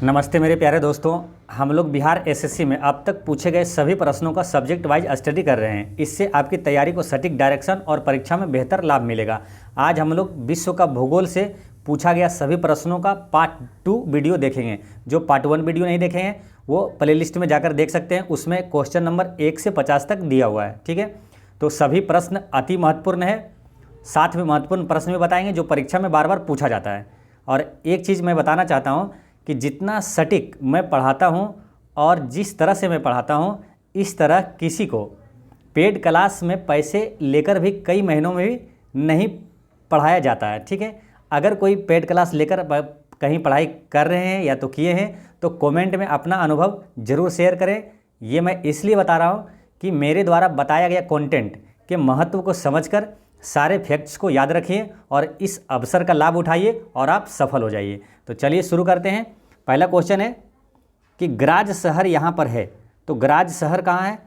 नमस्ते मेरे प्यारे दोस्तों। हम लोग बिहार एसएससी में अब तक पूछे गए सभी प्रश्नों का सब्जेक्ट वाइज स्टडी कर रहे हैं। इससे आपकी तैयारी को सटीक डायरेक्शन और परीक्षा में बेहतर लाभ मिलेगा। आज हम लोग विश्व का भूगोल से पूछा गया सभी प्रश्नों का पार्ट 2 वीडियो देखेंगे। जो पार्ट 1 वीडियो नहीं देखे हैं वो प्लेलिस्ट में जाकर देख सकते हैं। उसमें क्वेश्चन नंबर 1 से 50 तक दिया हुआ है। ठीक है, तो सभी प्रश्न अति महत्वपूर्ण है। साथ में महत्वपूर्ण प्रश्न भी बताएंगे जो परीक्षा में बार बार पूछा जाता है। और एक चीज़ मैं बताना चाहता हूँ कि जितना सटीक मैं पढ़ाता हूँ और जिस तरह से मैं पढ़ाता हूँ, इस तरह किसी को पेड क्लास में पैसे लेकर भी कई महीनों में भी नहीं पढ़ाया जाता है। ठीक है, अगर कोई पेड क्लास लेकर कहीं पढ़ाई कर रहे हैं या तो किए हैं तो कमेंट में अपना अनुभव ज़रूर शेयर करें। ये मैं इसलिए बता रहा हूँ कि मेरे द्वारा बताया गया कंटेंट के महत्व को समझकर सारे फैक्ट्स को याद रखिए और इस अवसर का लाभ उठाइए और आप सफल हो जाइए। तो चलिए शुरू करते हैं। पहला क्वेश्चन है कि ग्राज शहर यहाँ पर है, तो ग्राज शहर कहाँ है?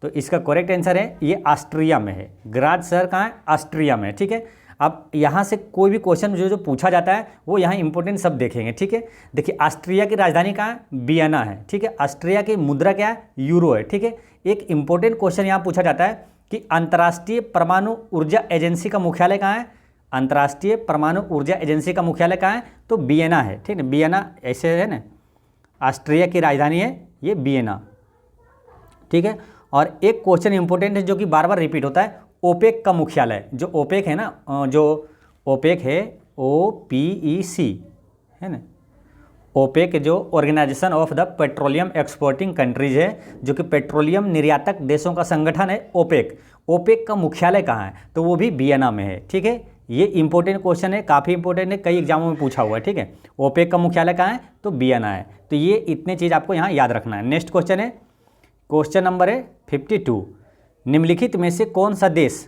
तो इसका करेक्ट आंसर है ये ऑस्ट्रिया में है। ग्राज शहर कहाँ है? ऑस्ट्रिया में। ठीक है, अब यहाँ से कोई भी क्वेश्चन जो पूछा जाता है वो यहाँ इंपॉर्टेंट सब देखेंगे। ठीक है, देखिए ऑस्ट्रिया की राजधानी कहाँ है? वियना है। ठीक है, ऑस्ट्रिया की मुद्रा क्या है? यूरो है। ठीक है, एक इंपॉर्टेंट क्वेश्चन यहाँ पूछा जाता है कि अंतर्राष्ट्रीय परमाणु ऊर्जा एजेंसी का मुख्यालय कहाँ है? अंतर्राष्ट्रीय परमाणु ऊर्जा एजेंसी का मुख्यालय कहाँ है? तो वियना है। ठीक है, वियना ऐसे है ना, ऑस्ट्रिया की राजधानी है ये वियना। ठीक है, और एक क्वेश्चन इंपॉर्टेंट है जो कि बार बार रिपीट होता है, ओपेक का मुख्यालय। जो ओपेक है ना, जो ओपेक है OPEC है ना, ओपेक जो organization of the petroleum exporting countries है, जो कि पेट्रोलियम निर्यातक देशों का संगठन है ओपेक। ओपेक का मुख्यालय कहाँ है? तो वो भी वियना में है। ठीक है, ये इंपॉर्टेंट क्वेश्चन है, काफ़ी इंपॉर्टेंट है, कई एग्जामों में पूछा हुआ है। ठीक है, ओपेक का मुख्यालय कहाँ है? तो वियना है। तो ये इतने चीज़ आपको यहाँ याद रखना है। नेक्स्ट क्वेश्चन है, क्वेश्चन नंबर है 52। निम्नलिखित में से कौन सा देश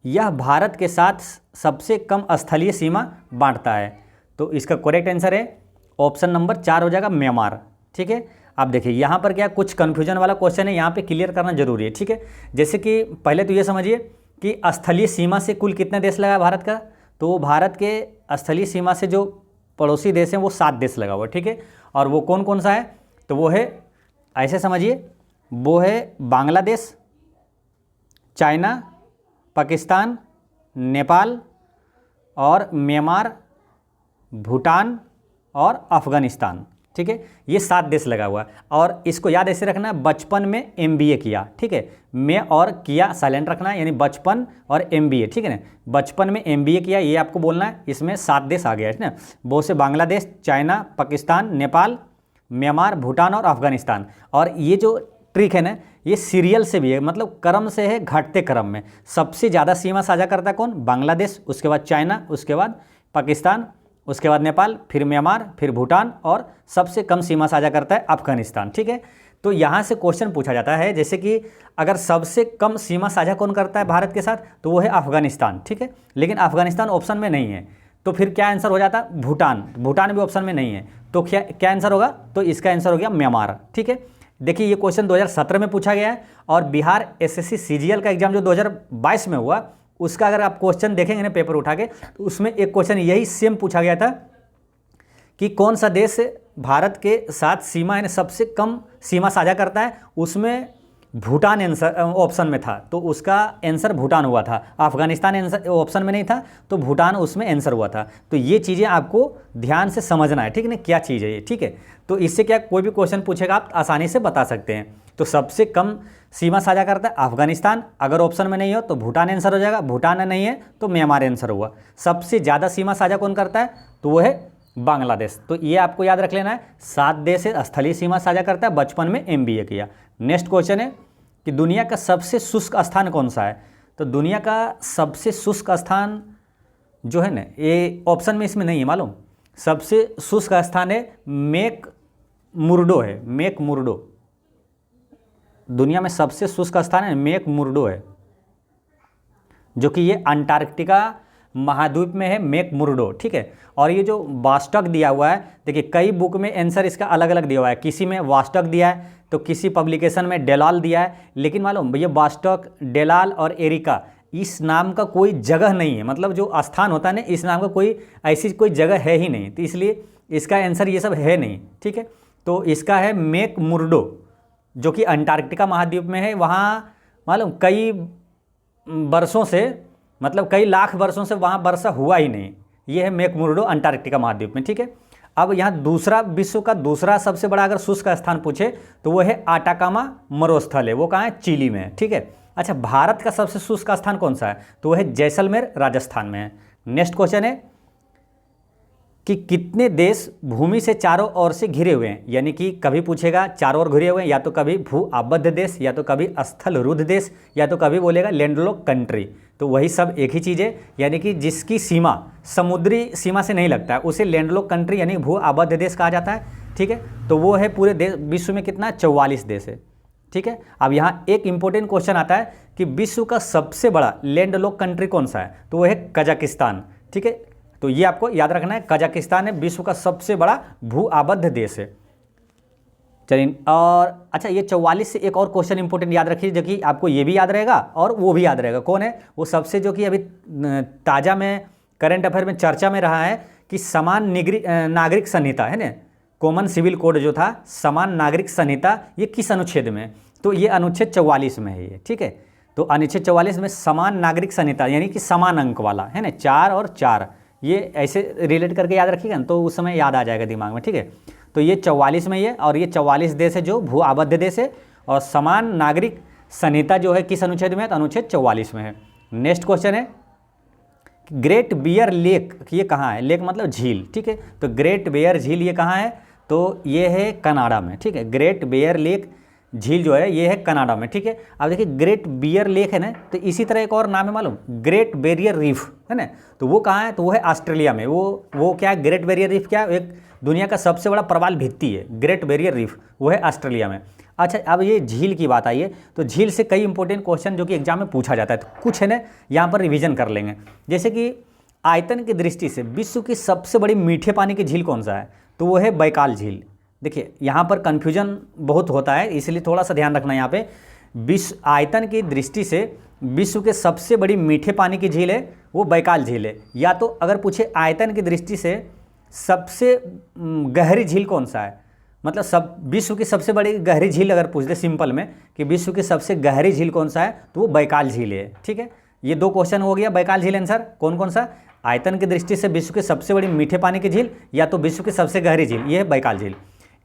यह भारत के साथ सबसे कम स्थलीय सीमा बांटता है? तो इसका करेक्ट आंसर है ऑप्शन नंबर 4 हो जाएगा, म्यांमार। ठीक है, आप देखिए यहाँ पर क्या कुछ कन्फ्यूजन वाला क्वेश्चन है, यहाँ पे क्लियर करना जरूरी है। ठीक है, जैसे कि पहले तो ये समझिए कि स्थलीय सीमा से कुल कितने देश लगा है भारत का? तो भारत के स्थलीय सीमा से जो पड़ोसी देश हैं वो 7 देश लगा हुआ है। ठीक है, और वो कौन कौन सा है? तो वो है, ऐसे समझिए, वो है बांग्लादेश, चाइना, पाकिस्तान, नेपाल और म्यांमार, भूटान और अफगानिस्तान। ठीक है, ये 7 देश लगा हुआ है। और इसको याद ऐसे रखना है, बचपन में MBA किया। ठीक है, मैं और किया साइलेंट रखना है, यानी बचपन और MBA। ठीक है ना, बचपन में MBA किया ये आपको बोलना है। इसमें 7 देश आ गया है ना, वो से बांग्लादेश, चाइना, पाकिस्तान, नेपाल, म्यांमार, भूटान और अफगानिस्तान। और ये जो ट्रिक है ना, ये सीरियल से भी है, मतलब क्रम से है, घटते क्रम में। सबसे ज़्यादा सीमा साझा करता है कौन? बांग्लादेश, उसके बाद चाइना, उसके बाद पाकिस्तान, उसके बाद नेपाल, फिर म्यांमार, फिर भूटान और सबसे कम सीमा साझा करता है अफगानिस्तान। ठीक है, तो यहाँ से क्वेश्चन पूछा जाता है जैसे कि अगर सबसे कम सीमा साझा कौन करता है भारत के साथ? तो वो है अफगानिस्तान। ठीक है, लेकिन अफगानिस्तान ऑप्शन में नहीं है, तो फिर क्या आंसर हो जाता? भूटान। भूटान भी ऑप्शन में नहीं है, तो क्या आंसर होगा? तो इसका आंसर हो गया म्यांमार। ठीक है, देखिए ये क्वेश्चन 2017 में पूछा गया है और बिहार SSC CGL का एग्जाम जो 2022 में हुआ उसका अगर आप क्वेश्चन देखेंगे ना पेपर उठा के, तो उसमें एक क्वेश्चन यही सेम पूछा गया था कि कौन सा देश भारत के साथ सीमा यानी सबसे कम सीमा साझा करता है। उसमें भूटान आंसर ऑप्शन में था, तो उसका आंसर भूटान हुआ था। अफगानिस्तान आंसर ऑप्शन में नहीं था, तो भूटान उसमें आंसर हुआ था। तो ये चीज़ें आपको ध्यान से समझना है। ठीक है ना, क्या चीज़ है ये? ठीक है, तो इससे क्या कोई भी क्वेश्चन पूछेगा आप आसानी से बता सकते हैं। तो सबसे कम सीमा साझा करता है अफगानिस्तान, अगर ऑप्शन में नहीं हो तो भूटान आंसर हो जाएगा, भूटान नहीं है तो म्यांमार आंसर हुआ। सबसे ज़्यादा सीमा साझा कौन करता है? तो वो है बांग्लादेश। तो ये आपको याद रख लेना है, 7 देश से स्थलीय सीमा साझा करता है, बचपन में MBA किया। नेक्स्ट क्वेश्चन है कि दुनिया का सबसे शुष्क स्थान कौन सा है? तो दुनिया का सबसे शुष्क स्थान जो है ना, ये ऑप्शन में इसमें नहीं है मालूम। सबसे शुष्क स्थान है मैकमुर्डो है, मैकमुर्डो। दुनिया में सबसे शुष्क स्थान है मैकमुर्डो है, जो कि ये अंटार्कटिका महाद्वीप में है मैकमुर्डो। ठीक है, और ये जो वास्टक दिया हुआ है, देखिए कई बुक में आंसर इसका अलग अलग दिया हुआ है। किसी में वास्टक दिया है तो किसी पब्लिकेशन में डेलाल दिया है, लेकिन मालूम ये वास्टक, डेलाल और एरिका इस नाम का कोई जगह नहीं है। मतलब जो स्थान होता है ना, इस नाम का कोई ऐसी कोई जगह है ही नहीं, तो इसलिए इसका आंसर ये सब है नहीं। ठीक है, तो इसका है मेक मुर्डो, जो कि अंटार्कटिका महाद्वीप में है। वहाँ मालूम कई वर्षों से, मतलब कई लाख वर्षों से वहाँ वर्षा हुआ ही नहीं। ये है मेक मुर्डो अंटार्कटिका महाद्वीप में, ठीक है। अब यहाँ दूसरा, विश्व का दूसरा सबसे बड़ा अगर शुष्क स्थान पूछे तो वो है आटाकामा मरुस्थल है। वो कहाँ है? चिली में है, ठीक है। अच्छा, भारत का सबसे शुष्क स्थान कौन सा है? तो वो है जैसलमेर, राजस्थान में है। नेक्स्ट क्वेश्चन है कि कितने देश भूमि से चारों ओर से घिरे हुए हैं? यानी कि कभी पूछेगा चारों ओर घिरे हुए हैं, या तो कभी भू आबद्ध देश, या तो कभी स्थल रुद्ध देश, या तो कभी बोलेगा लैंडलॉक कंट्री। तो वही सब एक ही चीज़ है, यानी कि जिसकी सीमा समुद्री सीमा से नहीं लगता है उसे लैंडलॉक कंट्री यानी भू आबद्ध देश कहा जाता है, ठीक है। तो वो है पूरे देश, विश्व में कितना? 44 देश है, ठीक है। अब यहाँ एक इंपॉर्टेंट क्वेश्चन आता है कि विश्व का सबसे बड़ा लैंडलॉक कंट्री कौन सा है? तो वो है कजाकिस्तान, ठीक है। तो ये आपको याद रखना है, कजाकिस्तान है विश्व का सबसे बड़ा भू आबद्ध देश है। चलिए, और अच्छा, ये 44 से एक और क्वेश्चन इंपॉर्टेंट याद रखिए, जो कि आपको ये भी याद रहेगा और वो भी याद रहेगा। कौन है वो? सबसे जो कि अभी ताज़ा में करंट अफेयर में चर्चा में रहा है कि समान नागरिक संहिता है ना, कॉमन सिविल कोड जो था, समान नागरिक संहिता, ये किस अनुच्छेद में? तो ये अनुच्छेद 44 में है ये, ठीक है। तो अनुच्छेद 44 में समान नागरिक संहिता यानी कि समान अंक वाला है ना, 4 और 4, ये ऐसे रिलेट करके याद रखिएगा ना, तो उस समय याद आ जाएगा दिमाग में, ठीक है। तो ये 44 में ये, और ये 44 देश है जो भू आबद्ध देश है, और समान नागरिक संहिता जो है किस अनुच्छेद में है? तो अनुच्छेद 44 में है। नेक्स्ट क्वेश्चन है ग्रेट बियर लेक, ये कहाँ है? लेक मतलब झील, ठीक है। तो ग्रेट बियर झील ये कहाँ है? तो ये है कनाडा में, ठीक है। ग्रेट बियर लेक झील जो है ये है कनाडा में, ठीक है। अब देखिए ग्रेट बियर लेक है ना, तो इसी तरह एक और नाम है मालूम, ग्रेट बैरियर रीफ है ना, तो वो कहाँ है? तो वो है ऑस्ट्रेलिया में। वो क्या है? ग्रेट बैरियर रीफ क्या? एक दुनिया का सबसे बड़ा प्रवाल भित्ति है ग्रेट बैरियर रीफ, वो है ऑस्ट्रेलिया में। अच्छा, अब ये झील की बात आई है, तो झील से कई इंपॉर्टेंट क्वेश्चन जो कि एग्जाम में पूछा जाता है, तो कुछ है ना यहाँ पर रिवीजन कर लेंगे। जैसे कि आयतन की दृष्टि से विश्व की सबसे बड़ी मीठे पानी की झील कौन सा है? तो वो है बैकाल झील। देखिए यहाँ पर कन्फ्यूजन बहुत होता है, इसलिए थोड़ा सा ध्यान रखना। यहाँ पे विश्व आयतन की दृष्टि से विश्व के सबसे बड़ी मीठे पानी की झील है वो बैकाल झील है। या तो अगर पूछे आयतन की दृष्टि से सबसे गहरी झील कौन सा है, मतलब विश्व की सबसे बड़ी गहरी झील अगर पूछ दे सिंपल में कि विश्व की सबसे गहरी झील कौन सा है, तो वो बैकाल झील है, ठीक है। ये दो क्वेश्चन हो गया, बैकाल झील आंसर कौन कौन सा? आयतन की दृष्टि से विश्व की सबसे बड़ी मीठे पानी की झील, या तो विश्व की सबसे गहरी झील, ये है बैकाल झील।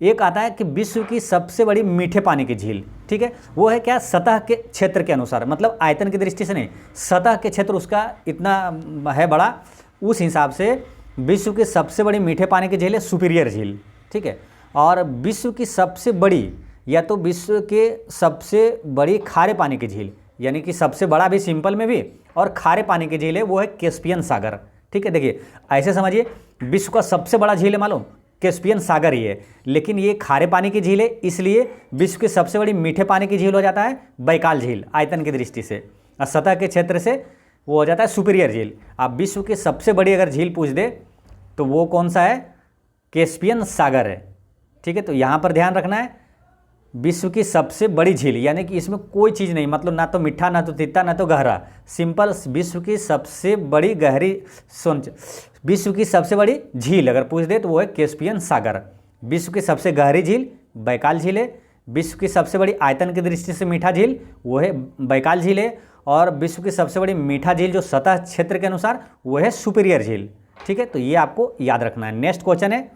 एक आता है कि विश्व की सबसे बड़ी मीठे पानी की झील, ठीक है, वो है क्या? सतह के क्षेत्र के अनुसार, मतलब आयतन की दृष्टि से नहीं, सतह के क्षेत्र उसका इतना है बड़ा, उस हिसाब से विश्व की सबसे बड़ी मीठे पानी की झील है सुपीरियर झील, ठीक है। और विश्व की सबसे बड़ी, या तो विश्व के सबसे बड़ी खारे पानी की झील, यानी कि सबसे बड़ा भी सिंपल में भी और खारे पानी की झील है, वो है कैस्पियन सागर, ठीक है। देखिए ऐसे समझिए, विश्व का सबसे बड़ा झील है मालूम, कैस्पियन सागर ही है, लेकिन ये खारे पानी की झील है, इसलिए विश्व की सबसे बड़ी मीठे पानी की झील हो जाता है बैकाल झील आयतन की दृष्टि से, और सतह के क्षेत्र से वो हो जाता है सुपीरियर झील। आप विश्व की सबसे बड़ी अगर झील पूछ दे तो वो कौन सा है? कैस्पियन सागर है, ठीक है। तो यहाँ पर ध्यान रखना है, विश्व की सबसे बड़ी झील, यानी कि इसमें कोई चीज़ नहीं, मतलब ना तो मीठा, ना तो तीता, ना तो गहरा, सिंपल विश्व की सबसे बड़ी गहरी विश्व की सबसे बड़ी झील अगर पूछ दे तो वो है कैस्पियन सागर। विश्व की सबसे गहरी झील बैकाल झील है, विश्व की सबसे बड़ी आयतन की दृष्टि से मीठा झील वो है बैकाल झील है, और विश्व की सबसे बड़ी मीठा झील जो सतह क्षेत्र के अनुसार वो है सुपीरियर झील, ठीक है। तो ये आपको याद रखना है। नेक्स्ट क्वेश्चन है,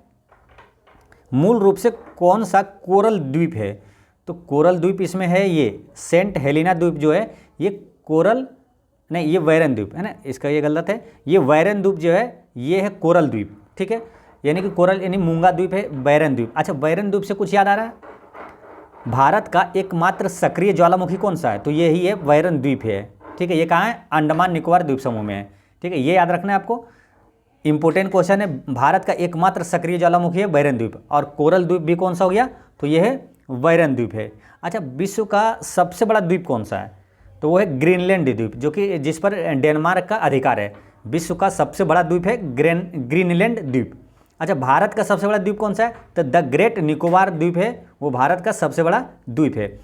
मूल रूप से कौन सा कोरल द्वीप है? तो कोरल द्वीप इसमें है ये सेंट हेलेना द्वीप जो है, ये कोरल नहीं, ये वैरन द्वीप है ना, इसका ये गलत है, ये वैरन द्वीप जो है ये है कोरल द्वीप, ठीक है। यानी कि कोरल यानी मूंगा द्वीप है वैरन द्वीप। अच्छा, वैरन द्वीप से कुछ याद आ रहा है? भारत का एकमात्र सक्रिय ज्वालामुखी कौन सा है? तो ये ही है वैरन द्वीप है, ठीक है। ये कहाँ है? अंडमान निकोबार द्वीप समूह में है, ठीक है। ये याद रखना है आपको, इंपॉर्टेंट क्वेश्चन है। भारत का एकमात्र सक्रिय ज्वालामुखी है वैरन द्वीप, और कोरल द्वीप भी कौन सा हो गया? तो ये है वैरन द्वीप है। अच्छा, विश्व का सबसे बड़ा द्वीप कौन सा है? तो वो है ग्रीनलैंड द्वीप, जो कि जिस पर डेनमार्क का अधिकार है। विश्व का सबसे बड़ा द्वीप है ग्रीनलैंड द्वीप। अच्छा, भारत का सबसे बड़ा द्वीप कौन सा है? तो द ग्रेट निकोबार द्वीप है, वो भारत का सबसे बड़ा द्वीप है।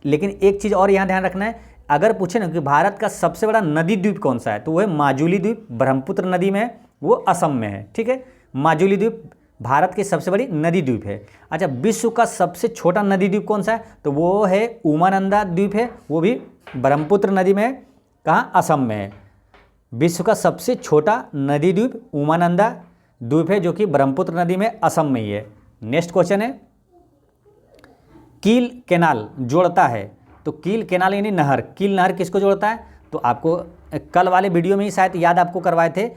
लेकिन एक चीज़ और यहाँ ध्यान रखना है, अगर पूछे ना कि भारत का सबसे बड़ा नदी द्वीप कौन सा है, तो वो है माजुली द्वीप, ब्रह्मपुत्र नदी में है, वो असम में है, ठीक है। माजुली द्वीप भारत की सबसे बड़ी नदी द्वीप है। अच्छा, विश्व का सबसे छोटा नदी द्वीप कौन सा है? तो वो है उमानंदा द्वीप है, वो भी ब्रह्मपुत्र नदी में है। कहाँ? असम में है। विश्व का सबसे छोटा नदी द्वीप उमानंदा द्वीप है, जो कि ब्रह्मपुत्र नदी में असम में ही है। नेक्स्ट क्वेश्चन है, कील कैनाल जोड़ता है। तो कील कैनाल यानी नहर, कील नहर किसको जोड़ता है? तो आपको कल वाले वीडियो में ही शायद याद आपको करवाए थे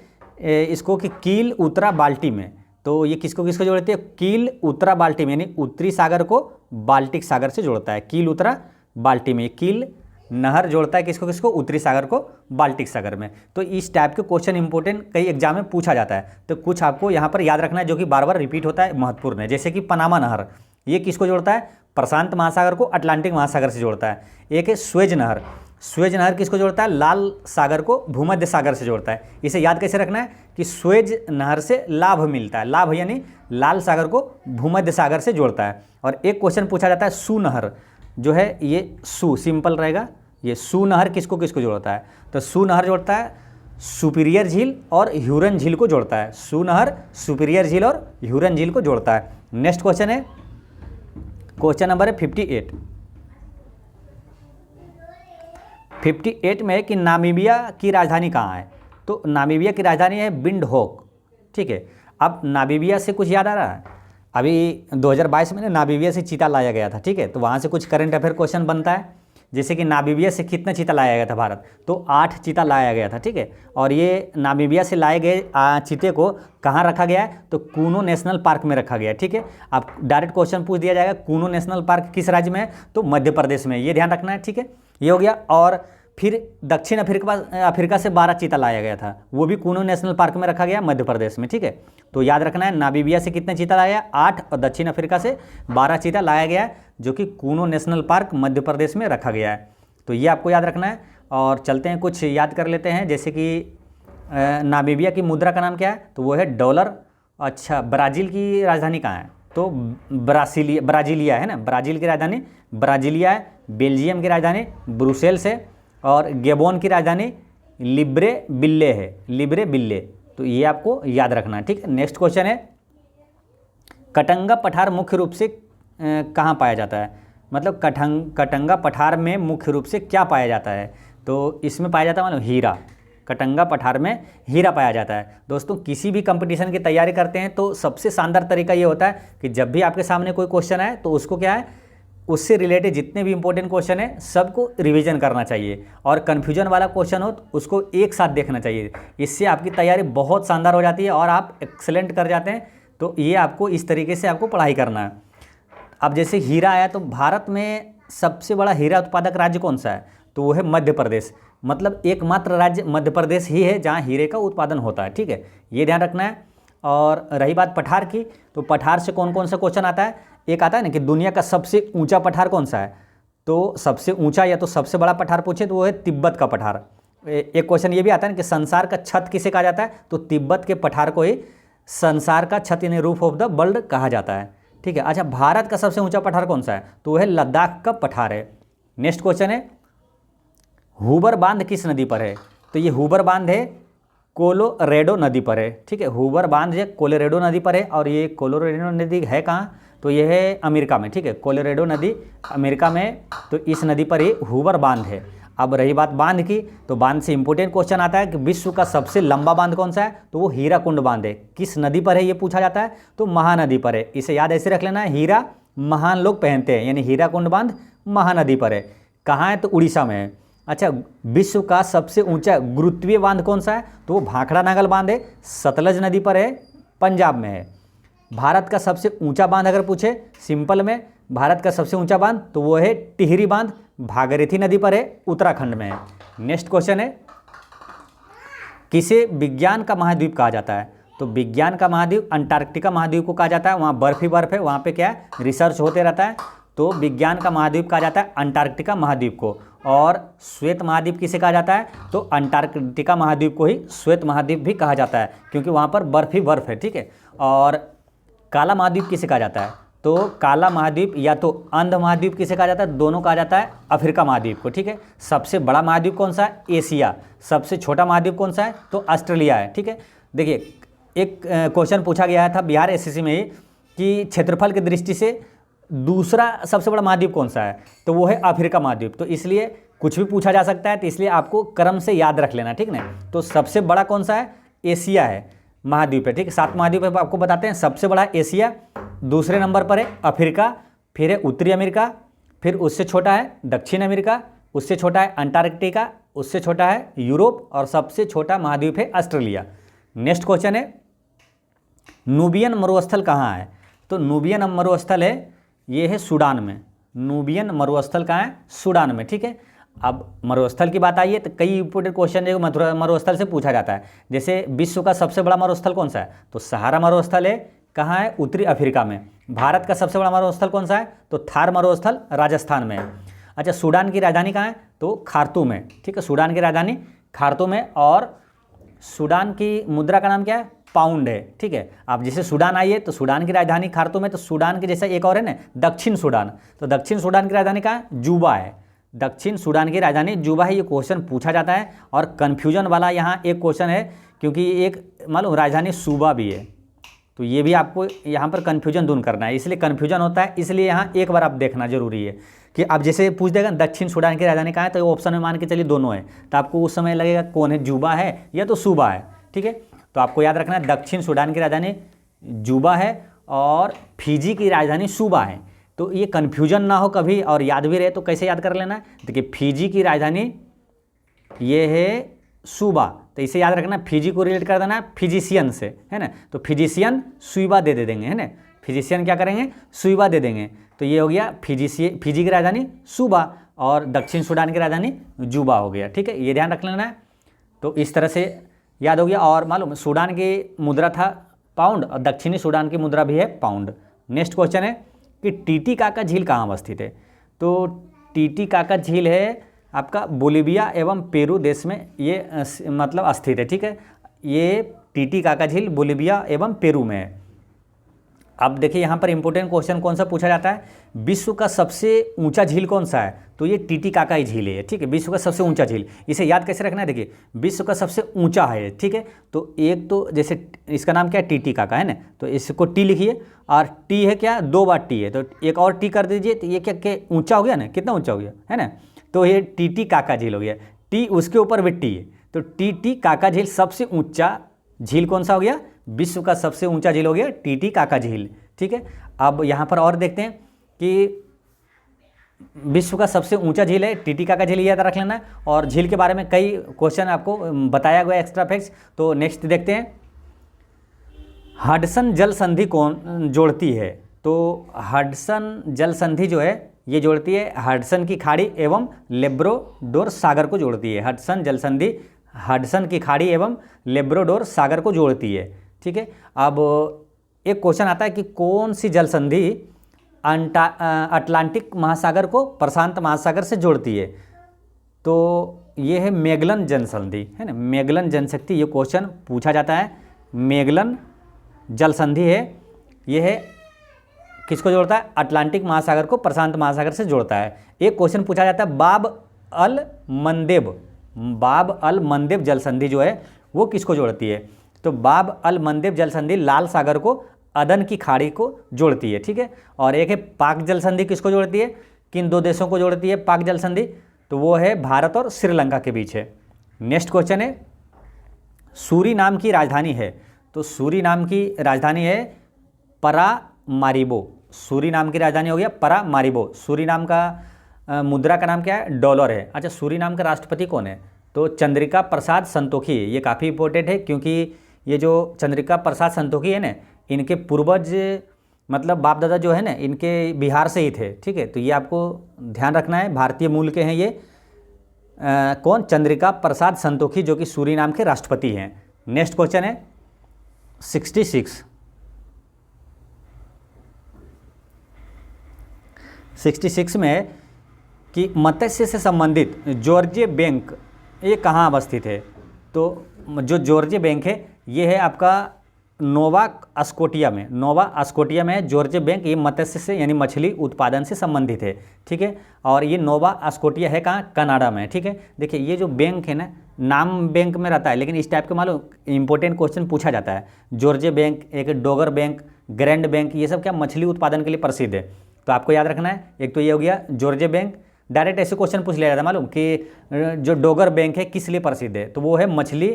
इसको कि कील उत्तरा बाल्टी में। तो ये किसको किसको जोड़ती है? कील उत्तरा बाल्टी में, यानी उत्तरी सागर को बाल्टिक सागर से जोड़ता है। कील उत्तरा बाल्टी में कील नहर जोड़ता है किसको किसको? उत्तरी सागर को बाल्टिक सागर में। तो इस टाइप के क्वेश्चन इंपॉर्टेंट कई एग्जाम में पूछा जाता है, तो कुछ आपको यहाँ पर याद रखना है जो कि बार बार रिपीट होता है, महत्वपूर्ण है। जैसे कि पनामा नहर, ये किसको जोड़ता है? प्रशांत महासागर को अटलांटिक महासागर से जोड़ता है। एक है स्वेज नहर, स्वेज नहर किसको जोड़ता है? लाल सागर को भूमध्य सागर से जोड़ता है। इसे याद कैसे रखना है कि स्वेज नहर से लाभ मिलता है, लाभ यानी लाल सागर को भूमध्य सागर से जोड़ता है। और एक क्वेश्चन पूछा जाता है सू नहर, जो है ये सू सिंपल रहेगा, ये सू नहर किसको किसको जोड़ता है? तो सू नहर जोड़ता है सुपीरियर झील और ह्यूरन झील को जोड़ता है। सू नहर सुपीरियर झील और ह्यूरन झील को जोड़ता है। नेक्स्ट क्वेश्चन है, क्वेश्चन नंबर है 58। 58 में है कि नामीबिया की राजधानी कहाँ है? तो नामीबिया की राजधानी है विंडहोक। ठीक है, अब नामीबिया से कुछ याद आ रहा है? अभी 2022 में नामीबिया से चीता लाया गया था। ठीक है, तो वहाँ से कुछ करंट अफेयर क्वेश्चन बनता है, जैसे कि नामीबिया से कितना चीता लाया गया था भारत? तो 8 चीता लाया गया था। ठीक है, और ये नामीबिया से लाए गए चीते को कहाँ रखा गया है? तो कूनो नेशनल पार्क में रखा गया है। ठीक है, आप डायरेक्ट क्वेश्चन पूछ दिया जाएगा कूनो नेशनल पार्क किस राज्य में है? तो मध्य प्रदेश में, ये ध्यान रखना है। ठीक है, ये हो गया। और फिर दक्षिण अफ्रीका से 12 चीता लाया गया था, वो भी कूनो नेशनल पार्क में रखा गया मध्य प्रदेश में। ठीक है, तो याद रखना है नामीबिया से कितने चीता लाया? 8, और दक्षिण अफ्रीका से 12 चीता लाया गया है, जो कि कूनो नेशनल पार्क मध्य प्रदेश में रखा गया है। तो ये आपको याद रखना है। और चलते हैं कुछ याद कर लेते हैं, जैसे कि नामीबिया की मुद्रा का नाम क्या है? तो वो है डॉलर। अच्छा, ब्राज़ील की राजधानी कहाँ है? तो ब्राजीलिया है ना, ब्राज़ील की राजधानी ब्राजीलिया है। बेल्जियम की राजधानी ब्रुसेल्स है। और गेबोन की राजधानी लिब्रेविल्ले है, लिब्रेविल्ले। तो ये आपको याद रखना है। ठीक है, नेक्स्ट क्वेश्चन है, कटंगा पठार मुख्य रूप से कहाँ पाया जाता है? मतलब कटंगा पठार में मुख्य रूप से क्या पाया जाता है? तो इसमें पाया जाता है मतलब हीरा। कटंगा पठार में हीरा पाया जाता है। दोस्तों, किसी भी कंपटीशन की तैयारी करते हैं तो सबसे शानदार तरीका ये होता है कि जब भी आपके सामने कोई क्वेश्चन आए तो उसको क्या है, उससे रिलेटेड जितने भी इंपॉर्टेंट क्वेश्चन है सबको रिवीजन करना चाहिए, और कन्फ्यूजन वाला क्वेश्चन हो तो उसको एक साथ देखना चाहिए। इससे आपकी तैयारी बहुत शानदार हो जाती है और आप एक्सेलेंट कर जाते हैं। तो ये आपको इस तरीके से आपको पढ़ाई करना है। अब जैसे हीरा आया, तो भारत में सबसे बड़ा हीरा उत्पादक राज्य कौन सा है? तो वो है मध्य प्रदेश। मतलब एकमात्र राज्य मध्य प्रदेश ही है जहाँ हीरे का उत्पादन होता है। ठीक है, ये ध्यान रखना है। और रही बात पठार की, तो पठार से कौन कौन सा क्वेश्चन आता है? एक आता है ना कि दुनिया का सबसे ऊंचा पठार कौन सा है? तो सबसे ऊंचा या तो सबसे बड़ा पठार पूछे तो वो है तिब्बत का पठार। एक क्वेश्चन ये भी आता है ना कि संसार का छत किसे कहा जाता है? तो तिब्बत के पठार को ही संसार का छत यानी रूफ ऑफ द वर्ल्ड कहा जाता है। ठीक है, अच्छा, भारत का सबसे ऊंचा पठार कौन सा है? तो वो है लद्दाख का पठार है। नेक्स्ट क्वेश्चन है, हुबर बांध किस नदी पर है? तो ये हुबर बांध है कोलोरेडो नदी पर है। ठीक है, हुबर बांध है कोलोरेडो नदी पर है। और ये कोलोरेडो नदी है कहाँ? तो ये है अमेरिका में। ठीक है, कोलोरेडो नदी अमेरिका में, तो इस नदी पर ही हुबर बांध है। अब रही बात बांध की, तो बांध से इंपॉर्टेंट क्वेश्चन आता है कि विश्व का सबसे लंबा बांध कौन सा है? तो वो हीराकुंड बांध है। किस नदी पर है ये पूछा जाता है? तो महानदी पर है। इसे याद ऐसे रख लेना है, हीरा महान लोग पहनते हैं, यानी हीराकुंड बांध महानदी पर है। कहाँ है? तो उड़ीसा में है। अच्छा, विश्व का सबसे ऊंचा गुरुत्वीय बांध कौन सा है? तो वो भाखड़ा नागल बांध है, सतलज नदी पर है, पंजाब में है। भारत का सबसे ऊंचा बांध अगर पूछे सिंपल में, भारत का सबसे ऊंचा बांध तो वो है टिहरी बांध, भागीरथी नदी पर है, उत्तराखंड में है। नेक्स्ट क्वेश्चन है, किसे विज्ञान का महाद्वीप कहा जाता है? तो विज्ञान का महाद्वीप अंटार्कटिका महाद्वीप को कहा जाता है। वहाँ बर्फ ही बर्फ है, वहाँ पे क्या है, रिसर्च होते रहता है। तो विज्ञान का महाद्वीप कहा जाता है अंटार्कटिका महाद्वीप को। और श्वेत महाद्वीप किसे कहा जाता है? तो अंटार्कटिका महाद्वीप को ही श्वेत महाद्वीप भी कहा जाता है, क्योंकि वहाँ पर बर्फ ही बर्फ है। ठीक है, और काला महाद्वीप किसे कहा जाता है? तो काला महाद्वीप या तो अंध महाद्वीप किसे कहा जाता है? दोनों कहा जाता है अफ्रीका महाद्वीप को। ठीक है, सबसे बड़ा महाद्वीप कौन सा है? एशिया। सबसे छोटा महाद्वीप कौन सा है? तो ऑस्ट्रेलिया है। ठीक है, देखिए एक क्वेश्चन पूछा गया था बिहार एसएससी में कि क्षेत्रफल की दृष्टि से दूसरा सबसे बड़ा महाद्वीप कौन सा है, तो वो है अफ्रीका महाद्वीप। तो इसलिए कुछ भी पूछा जा सकता है, तो इसलिए आपको क्रम से याद रख लेना, ठीक ना। तो सबसे बड़ा कौन सा है, एशिया है, महाद्वीप है, ठीक है। 7 महाद्वीप है, आपको बताते हैं। सबसे बड़ा एशिया, दूसरे नंबर पर है अफ्रीका, फिर है उत्तरी अमेरिका, फिर उससे छोटा है दक्षिण अमेरिका, उससे छोटा है अंटार्कटिका, उससे छोटा है यूरोप, और सबसे छोटा महाद्वीप है ऑस्ट्रेलिया। नेक्स्ट क्वेश्चन है नूबियन मरुस्थल कहाँ है, तो नूबियन मरुस्थल है ये है सूडान में। नूबियन मरुस्थल कहाँ है, सूडान में, ठीक है। अब मरुस्थल की बात आई है तो कई इंपोर्टेंट क्वेश्चन जो मरुस्थल से पूछा जाता है। जैसे विश्व का सबसे बड़ा मरुस्थल कौन सा है, तो सहारा मरुस्थल है, कहाँ है, उत्तरी अफ्रीका में। भारत का सबसे बड़ा मरुस्थल कौन सा है, तो थार मरुस्थल राजस्थान में है। अच्छा, सूडान की राजधानी कहाँ है, तो खार्तूम है, ठीक है। सूडान की राजधानी खार्तूम है, और सूडान की मुद्रा का नाम क्या है, पाउंड है, ठीक है। आप जैसे सूडान आइए तो सूडान की राजधानी खार्तूम है, तो सूडान के जैसा एक और है ना दक्षिण सूडान, तो दक्षिण सूडान की राजधानी कहाँ है, जूबा है। दक्षिण सूडान की राजधानी जूबा है। ये क्वेश्चन पूछा जाता है, और कन्फ्यूजन वाला यहाँ एक क्वेश्चन है, क्योंकि एक मालूम राजधानी सूबा भी है, तो ये भी आपको यहाँ पर कन्फ्यूजन दूर करना है, इसलिए कन्फ्यूजन होता है। इसलिए यहाँ एक बार आप देखना जरूरी है कि आप जैसे पूछ देगा दक्षिण सूडान की राजधानी कहाँ है, तो ऑप्शन में मान के चलिए दोनों है, तो आपको उस समय लगेगा कौन है, जूबा है या तो सूबा है, ठीक है। तो आपको याद रखना है दक्षिण सूडान की राजधानी जूबा है और फिजी की राजधानी सूबा है। तो ये कन्फ्यूजन ना हो कभी, और याद भी रहे तो कैसे याद कर लेना है, देखिए फिजी की राजधानी ये है सूबा, तो इसे याद रखना, फिजी को रिलेट कर देना है फिजिशियन से, है ना। तो फिजिशियन सुइबा दे देंगे, है ना। फिजिशियन क्या करेंगे, सुइबा दे देंगे। तो ये हो गया फिजी की राजधानी सूबा, और दक्षिण सूडान की राजधानी जूबा हो गया, ठीक है। ये ध्यान रख लेना है। तो इस तरह से याद हो गया। और मालूम सूडान की मुद्रा था पाउंड, और दक्षिणी सूडान की मुद्रा भी है पाउंड। नेक्स्ट क्वेश्चन है कि टीटीकाका झील कहाँ अवस्थित है, तो टीटीकाका झील है आपका बोलिविया एवं पेरू देश में ये मतलब स्थित है, ठीक है। ये टीटीकाका झील बोलिविया एवं पेरू में है। अब देखिए यहाँ पर इंपॉर्टेंट क्वेश्चन कौन सा पूछा जाता है, विश्व का सबसे ऊंचा झील कौन सा है, तो ये टीटीकाका ही झील है, ठीक है। विश्व का सबसे ऊंचा झील, इसे याद कैसे रखना है, देखिए विश्व का सबसे ऊंचा है, ठीक है। तो एक तो जैसे इसका नाम क्या है, टीटीकाका है ना, तो इसको टी लिखिए, और टी है क्या, 2 बार टी है, तो एक और टी कर दीजिए, तो ये क्या ऊंचा हो गया ना, कितना ऊंचा हो गया, है ना। तो ये टीटीकाका झील हो गया, टी उसके ऊपर भी टी है, तो टीटीकाका झील सबसे ऊंचा झील कौन सा हो गया, विश्व का सबसे ऊंचा झील हो गया टीटीकाका झील, ठीक है। अब यहाँ पर और देखते हैं कि विश्व का सबसे ऊंचा झील है टीटीकाका झील, याद रख लेना है। और झील के बारे में कई क्वेश्चन आपको बताया गया एक्स्ट्रा फैक्ट्स। तो नेक्स्ट देखते हैं, हडसन जल संधि कौन जोड़ती है, तो हडसन जल संधि जो है ये जोड़ती है हडसन की खाड़ी एवं लेब्राडोर सागर को जोड़ती है। हडसन जल संधि हडसन की खाड़ी एवं लेब्राडोर सागर को जोड़ती है, ठीक है। अब एक क्वेश्चन आता है कि कौन सी जल संधि अटलांटिक महासागर को प्रशांत महासागर से जोड़ती है, तो ये है मैगलन जल संधि, है ना। मैगलन जनशक्ति, ये क्वेश्चन पूछा जाता है। मैगलन जल संधि है, ये है किसको जोड़ता है, अटलांटिक महासागर को प्रशांत महासागर से जोड़ता है। एक क्वेश्चन पूछा जाता है बाब अल मंदेब जल संधि जो है वो किसको जोड़ती है, तो बाब अल मंदेब जल संधि लाल सागर को अदन की खाड़ी को जोड़ती है, ठीक है। और एक है पाक जल संधि, किसको जोड़ती है, किन 2 देशों को जोड़ती है पाक जल संधि, तो वो है भारत और श्रीलंका के बीच है। नेक्स्ट क्वेश्चन है सूरीनाम की राजधानी है, तो सूरीनाम की राजधानी है परामारिबो। सूरीनाम की राजधानी हो गया परामारिबो। सूरीनाम का मुद्रा का नाम क्या है, डॉलर है। अच्छा, सूरीनाम का राष्ट्रपति कौन है, तो चंद्रिका प्रसाद संतोखी। ये काफ़ी इंपॉर्टेंट है, क्योंकि ये जो चंद्रिका प्रसाद संतोखी है ना, इनके पूर्वज मतलब बाप दादा जो है ना, इनके बिहार से ही थे, ठीक है। तो ये आपको ध्यान रखना है, भारतीय मूल के हैं ये। कौन, चंद्रिका प्रसाद संतोखी, जो कि सूरीनाम के राष्ट्रपति हैं। नेक्स्ट क्वेश्चन है 66 में कि मत्स्य से संबंधित जॉर्जिया बैंक ये कहाँ अवस्थित है, तो जो जॉर्जिया बैंक है ये है आपका नोवा स्कोटिया में है। जॉर्जिया बैंक ये मत्स्य से यानी मछली उत्पादन से संबंधित है, ठीक है। और ये नोवा स्कोटिया है कहाँ, कनाडा में, ठीक है। देखिए ये जो बैंक है ना, नाम बैंक में रहता है, लेकिन इस टाइप के मालूम इंपॉर्टेंट क्वेश्चन पूछा जाता है। जॉर्जिया बैंक, एक डोगर बैंक, ग्रैंड बैंक, ये सब क्या मछली उत्पादन के लिए प्रसिद्ध है। तो आपको याद रखना है, एक तो ये हो गया जॉर्जिया बैंक। डायरेक्ट ऐसे क्वेश्चन पूछ लिया जाता है मालूम कि जो डोगर बैंक है किस लिए प्रसिद्ध है, तो वो है मछली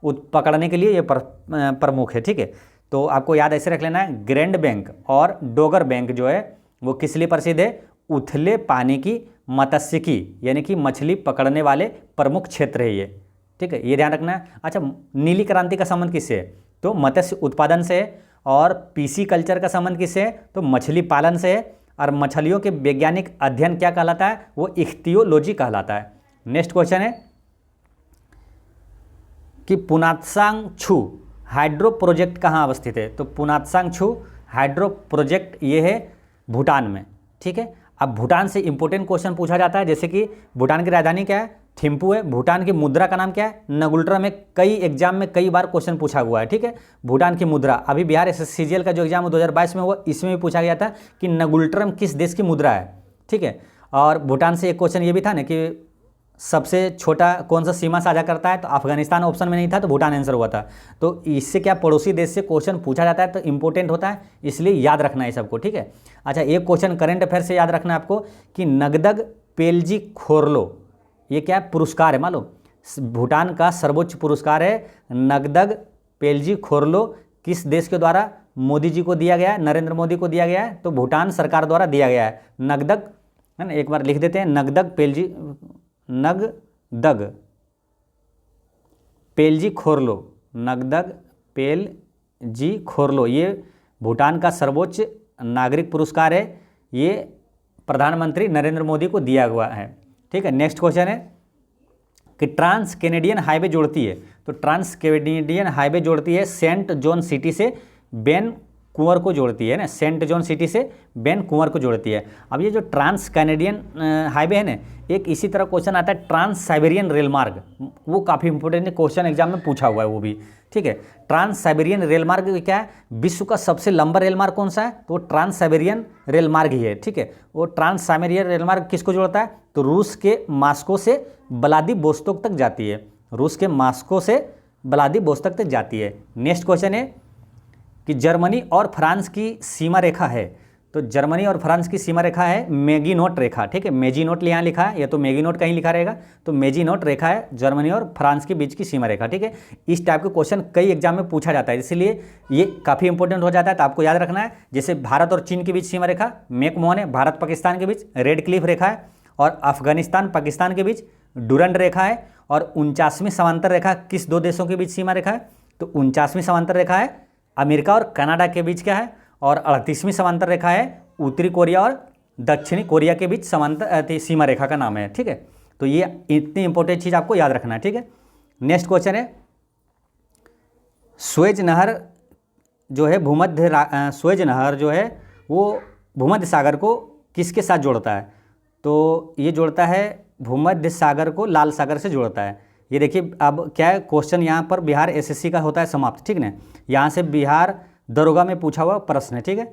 पकड़ने के लिए ये प्रमुख है, ठीक है। तो आपको याद ऐसे रख लेना है, ग्रैंड बैंक और डोगर बैंक जो है वो किस लिए प्रसिद्ध है, उथले पानी की मत्स्यिकी यानी कि मछली पकड़ने वाले प्रमुख क्षेत्र है ये, ठीक है, ये ध्यान रखना है। अच्छा, नीली क्रांति का संबंध किससे है, तो मत्स्य उत्पादन से है। और पीसी कल्चर का संबंध किससे है, तो मछली पालन से है। और मछलियों के वैज्ञानिक अध्ययन क्या कहलाता है, वो इख्तियोलॉजी कहलाता है। नेक्स्ट क्वेश्चन है कि पुनात्सांग छू हाइड्रो प्रोजेक्ट कहाँ अवस्थित है, तो पुनात्सांग छू हाइड्रो प्रोजेक्ट ये है भूटान में, ठीक है। अब भूटान से इंपॉर्टेंट क्वेश्चन पूछा जाता है, जैसे कि भूटान की राजधानी क्या है, थिम्पू है। भूटान की मुद्रा का नाम क्या है, नगुल्ट्रा में कई एग्जाम में कई बार क्वेश्चन पूछा हुआ है, ठीक है। भूटान की मुद्रा, अभी बिहार एसएससीजीएल का जो एग्जाम 2022 में हुआ, इसमें भी पूछा गया था कि नगुल्ट्रम किस देश की मुद्रा है, ठीक है। और भूटान से एक क्वेश्चन ये भी था ना कि सबसे छोटा कौन सा सीमा साझा करता है, तो अफगानिस्तान ऑप्शन में नहीं था, तो भूटान आंसर हुआ था। तो इससे क्या पड़ोसी देश से क्वेश्चन पूछा जाता है, तो इंपॉर्टेंट होता है, इसलिए याद रखना है सबको, ठीक है। अच्छा, एक क्वेश्चन करंट अफेयर से याद रखना है आपको कि नगदग पेलजी खोरलो ये क्या पुरस्कार है मालूम, भूटान का सर्वोच्च पुरस्कार है नगदग पेलजी खोरलो। किस देश के द्वारा, मोदी जी को दिया गया है, नरेंद्र मोदी को दिया गया है, तो भूटान सरकार द्वारा दिया गया है। नगदग है ना, एक बार लिख देते हैं, नगदग पेलजी खोरलो, नगदग पेलजी खोरलो, ये भूटान का सर्वोच्च नागरिक पुरस्कार है। ये प्रधानमंत्री नरेंद्र मोदी को दिया हुआ है, ठीक है। नेक्स्ट क्वेश्चन है कि ट्रांस कैनेडियन हाईवे जोड़ती है, तो ट्रांस कैनेडियन हाईवे जोड़ती है सेंट जॉन सिटी से वैनकूवर को जोड़ती है ना, सेंट जॉन सिटी से वैनकूवर को जोड़ती है। अब ये जो ट्रांस कैनेडियन हाईवे है ना, एक इसी तरह क्वेश्चन आता है ट्रांस साइबेरियन रेल मार्ग, वो काफ़ी इंपॉर्टेंट है, क्वेश्चन एग्जाम में पूछा हुआ है वो भी, ठीक है। ट्रांस साइबेरियन रेल मार्ग क्या है, विश्व का सबसे लंबा रेल मार्ग कौन सा है, तो वो ट्रांस साइबेरियन रेल मार्ग ही है, ठीक है। वो ट्रांस साइबेरियन रेल मार्ग किसको जोड़ता है, तो रूस के मॉस्को से व्लादिवोस्तोक तक जाती है, रूस के मॉस्को से व्लादिवोस्तोक तक जाती है। नेक्स्ट क्वेश्चन है कि जर्मनी और फ्रांस की सीमा रेखा है, तो जर्मनी और फ्रांस की सीमा रेखा है मेगिनोट रेखा, ठीक है। मेजिनोट यहाँ लिखा है, या तो मेगिनोट कहीं लिखा रहेगा, तो मेजिनोट रेखा है जर्मनी और फ्रांस के बीच की सीमा रेखा, ठीक है। इस टाइप के क्वेश्चन कई एग्जाम में पूछा जाता है, इसलिए ये काफ़ी इंपॉर्टेंट हो जाता है, तो आपको याद रखना है। जैसे भारत और चीन के बीच सीमा रेखा मैकमोहन है, भारत पाकिस्तान के बीच रेड क्लिफ रेखा है, और अफगानिस्तान पाकिस्तान के बीच डुरंड रेखा है। और 49वीं समांतर रेखा किस दो देशों के बीच सीमा रेखा है, तो 49वीं समांतर रेखा है अमेरिका और कनाडा के बीच क्या है, और 38वीं समांतर रेखा है उत्तरी कोरिया और दक्षिणी कोरिया के बीच समांतर सीमा रेखा का नाम है, ठीक है। तो ये इतनी इंपॉर्टेंट चीज़ आपको याद रखना है, ठीक है। नेक्स्ट क्वेश्चन है स्वेज नहर जो है स्वेज नहर जो है वो भूमध्य सागर को किसके साथ जोड़ता है, तो ये जोड़ता है भूमध्य सागर को लाल सागर से जोड़ता है। ये देखिए अब क्या है, क्वेश्चन यहाँ पर बिहार एसएससी का होता है समाप्त, ठीक ना। यहाँ से बिहार दरोगा में पूछा हुआ प्रश्न है, ठीक है।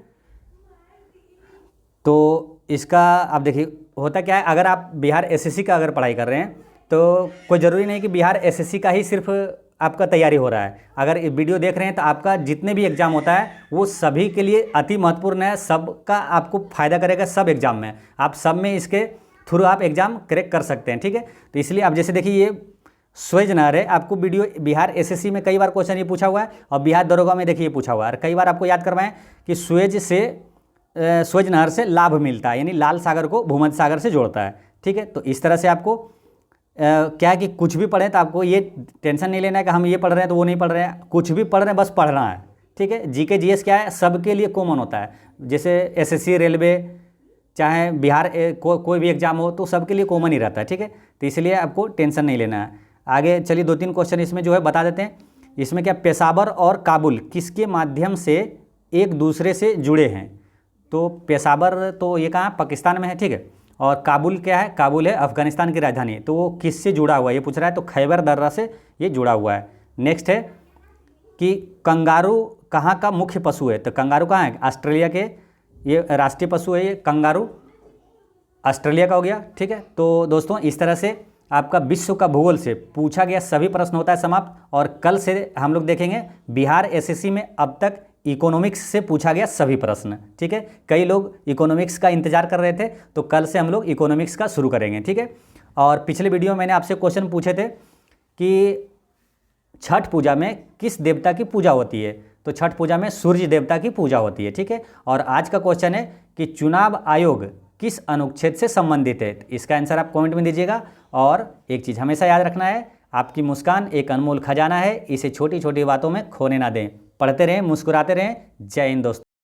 तो इसका आप देखिए होता क्या है, अगर आप बिहार एसएससी का अगर पढ़ाई कर रहे हैं तो कोई ज़रूरी नहीं कि बिहार एसएससी का ही सिर्फ आपका तैयारी हो रहा है। अगर वीडियो देख रहे हैं तो आपका जितने भी एग्जाम होता है वो सभी के लिए अति महत्वपूर्ण है, सबका आपको फ़ायदा करेगा, सब एग्जाम में आप सब में इसके थ्रू आप एग्ज़ाम क्रैक कर सकते हैं, ठीक है। तो इसलिए आप जैसे देखिए ये स्वेज नहर है, आपको वीडियो बिहार एसएससी में कई बार क्वेश्चन ये पूछा हुआ है, और बिहार दरोगा में देखिए ये पूछा हुआ है, कई बार आपको याद करवाएं कि स्वेज नहर से लाभ मिलता है, यानी लाल सागर को भूमध्य सागर से जोड़ता है, ठीक है। तो इस तरह से आपको क्या है कि कुछ भी पढ़ें तो आपको ये टेंशन नहीं लेना है कि हम ये पढ़ रहे हैं तो वो नहीं पढ़ रहे हैं, कुछ भी पढ़ रहे हैं बस पढ़ना है, ठीक है। जीके जीएस क्या है, सबके लिए कॉमन होता है, जैसे एसएससी रेलवे चाहे बिहार कोई भी एग्जाम हो तो सबके लिए कॉमन ही रहता है, ठीक है। तो इसलिए आपको टेंशन नहीं लेना है। आगे चलिए 2-3 क्वेश्चन इसमें जो है बता देते हैं। इसमें क्या पेशावर और काबुल किसके माध्यम से एक दूसरे से जुड़े हैं, तो पेशावर तो ये कहाँ पाकिस्तान में है, ठीक है। और काबुल क्या है, काबुल है अफगानिस्तान की राजधानी, तो वो किससे जुड़ा हुआ है ये पूछ रहा है, तो खैबर दर्रा से ये जुड़ा हुआ है। नेक्स्ट है कि कंगारू कहाँ का मुख्य पशु है। तो कंगारू कहाँ है, ऑस्ट्रेलिया के, ये राष्ट्रीय पशु है, ये कंगारू ऑस्ट्रेलिया का हो गया। ठीक है, तो दोस्तों इस तरह से आपका विश्व का भूगोल से पूछा गया सभी प्रश्न होता है समाप्त। और कल से हम लोग देखेंगे बिहार एसएससी में अब तक इकोनॉमिक्स से पूछा गया सभी प्रश्न। ठीक है, कई लोग इकोनॉमिक्स का इंतजार कर रहे थे, तो कल से हम लोग इकोनॉमिक्स का शुरू करेंगे। ठीक है, और पिछले वीडियो में मैंने आपसे क्वेश्चन पूछे थे कि छठ पूजा में किस देवता की पूजा होती है। तो छठ पूजा में सूर्य देवता की पूजा होती है। ठीक है, और आज का क्वेश्चन है कि चुनाव आयोग किस अनुच्छेद से संबंधित है। इसका आंसर आप कमेंट में दीजिएगा। और एक चीज़ हमेशा याद रखना है, आपकी मुस्कान एक अनमोल खजाना है, इसे छोटी छोटी बातों में खोने ना दें। पढ़ते रहें, मुस्कुराते रहें। जय हिंद दोस्तों।